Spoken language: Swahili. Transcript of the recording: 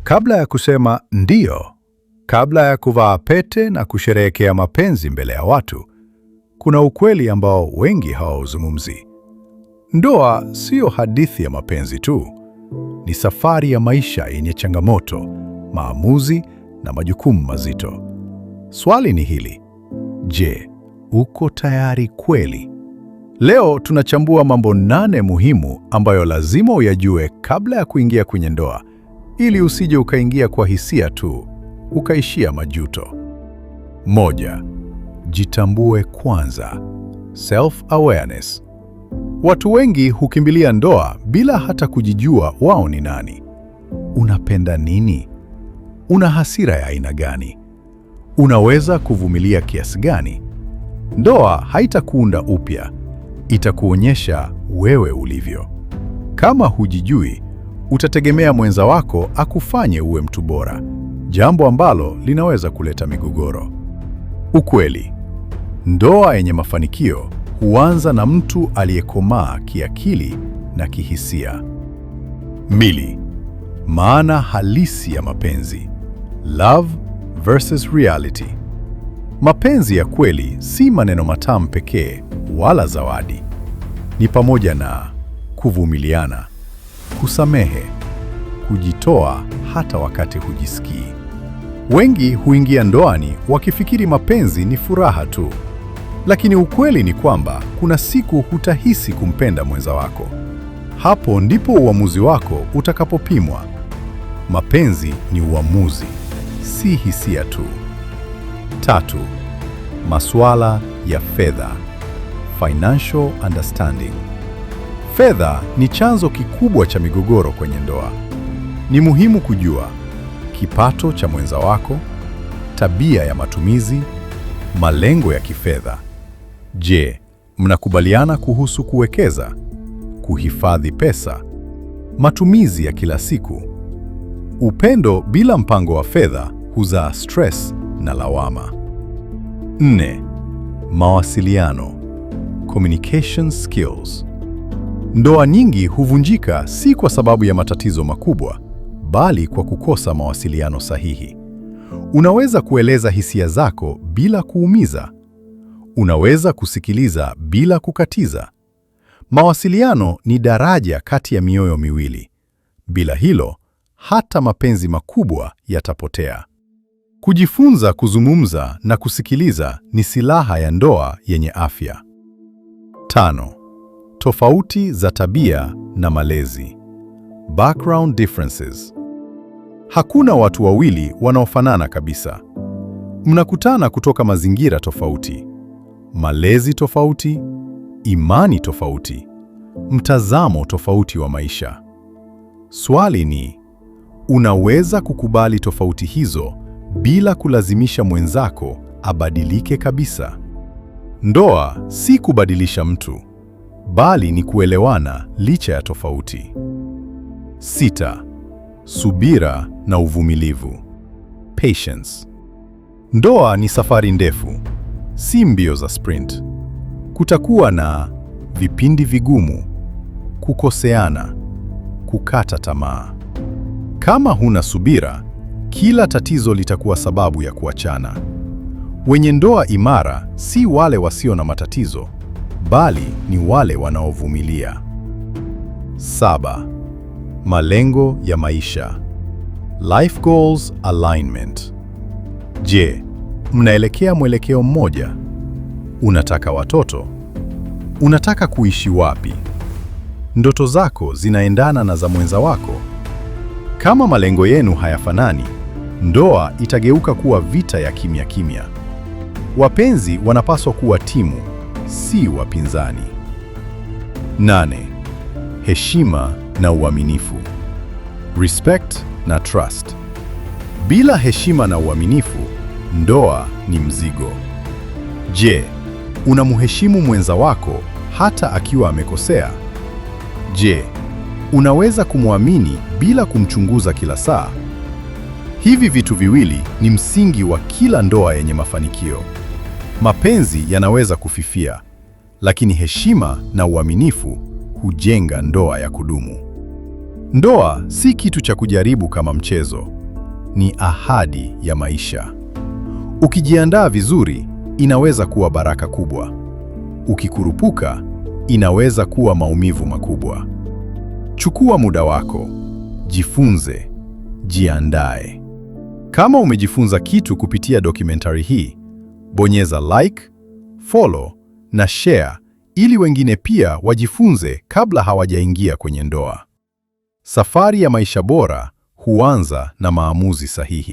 Kabla ya kusema ndiyo, kabla ya kuvaa pete na kusherehekea mapenzi mbele ya watu, kuna ukweli ambao wengi hawauzungumzi. Ndoa sio hadithi ya mapenzi tu. Ni safari ya maisha yenye changamoto, maamuzi na majukumu mazito. Swali ni hili: je, uko tayari kweli? Leo tunachambua mambo 8 muhimu ambayo lazima uyajue kabla ya kuingia kwenye ndoa, ili usije ukaingia kwa hisia tu, ukaishia majuto. 1. Jitambue kwanza. Self-awareness. Watu wengi hukimbilia ndoa bila hata kujijua wao ni nani. Unapenda nini? Una hasira ya aina gani? Unaweza kuvumilia kiasi gani? Ndoa haitakuunda upya, itakuonyesha wewe ulivyo. Kama hujijui, utategemea mwenza wako akufanye uwe mtu bora, jambo ambalo linaweza kuleta migogoro. Ukweli: ndoa yenye mafanikio huanza na mtu aliyekomaa kiakili na kihisia. 2. Maana halisi ya mapenzi. Love versus reality. Mapenzi ya kweli si maneno matamu pekee wala zawadi. Ni pamoja na kuvumiliana, kusamehe, kujitoa hata wakati hujisikii. Wengi huingia ndoani wakifikiri mapenzi ni furaha tu. Lakini ukweli ni kwamba kuna siku hutahisi kumpenda mwenza wako. Hapo ndipo uamuzi wako utakapopimwa. Mapenzi ni uamuzi, si hisia tu. 3. Masuala ya fedha. Financial understanding. Fedha ni chanzo kikubwa cha migogoro kwenye ndoa. Ni muhimu kujua kipato cha mwenza wako, tabia ya matumizi, malengo ya kifedha. Je, mnakubaliana kuhusu kuwekeza, kuhifadhi pesa, matumizi ya kila siku? Upendo bila mpango wa fedha huzaa stress na lawama. 4. Mawasiliano. Communication skills. Ndoa nyingi huvunjika si kwa sababu ya matatizo makubwa, bali kwa kukosa mawasiliano sahihi. Unaweza kueleza hisia zako bila kuumiza. Unaweza kusikiliza bila kukatiza. Mawasiliano ni daraja kati ya mioyo miwili. Bila hilo, hata mapenzi makubwa yatapotea. Kujifunza kuzungumza na kusikiliza ni silaha ya ndoa yenye afya. 5. Tofauti za tabia na malezi. Background differences. Hakuna watu wawili wanaofanana kabisa. Mnakutana kutoka mazingira tofauti, malezi tofauti, imani tofauti, mtazamo tofauti wa maisha. Swali ni, unaweza kukubali tofauti hizo bila kulazimisha mwenzako abadilike kabisa? Ndoa si kubadilisha mtu, bali ni kuelewana licha ya tofauti. 6. Subira na uvumilivu. Patience. Ndoa ni safari ndefu, si mbio za sprint. Kutakuwa na vipindi vigumu, kukoseana, kukata tamaa. Kama huna subira, kila tatizo litakuwa sababu ya kuachana. Wenye ndoa imara si wale wasio na matatizo, bali ni wale wanaovumilia. 7. Malengo ya maisha. Life goals alignment. Je, mnaelekea mwelekeo mmoja? Unataka watoto? Unataka kuishi wapi? Ndoto zako zinaendana na za mwenza wako? Kama malengo yenu hayafanani, ndoa itageuka kuwa vita ya kimya kimya. Wapenzi wanapaswa kuwa timu, si wapinzani. 8. Heshima na uaminifu. Respect na trust. Bila heshima na uaminifu, ndoa ni mzigo. Je, unamheshimu mwenza wako hata akiwa amekosea? Je, unaweza kumwamini bila kumchunguza kila saa? Hivi vitu viwili ni msingi wa kila ndoa yenye mafanikio. Mapenzi yanaweza kufifia, lakini heshima na uaminifu hujenga ndoa ya kudumu. Ndoa si kitu cha kujaribu kama mchezo, ni ahadi ya maisha. Ukijiandaa vizuri, inaweza kuwa baraka kubwa. Ukikurupuka, inaweza kuwa maumivu makubwa. Chukua muda wako, jifunze, jiandae. Kama umejifunza kitu kupitia dokumentari hii, bonyeza like, follow na share ili wengine pia wajifunze kabla hawajaingia kwenye ndoa. Safari ya maisha bora huanza na maamuzi sahihi.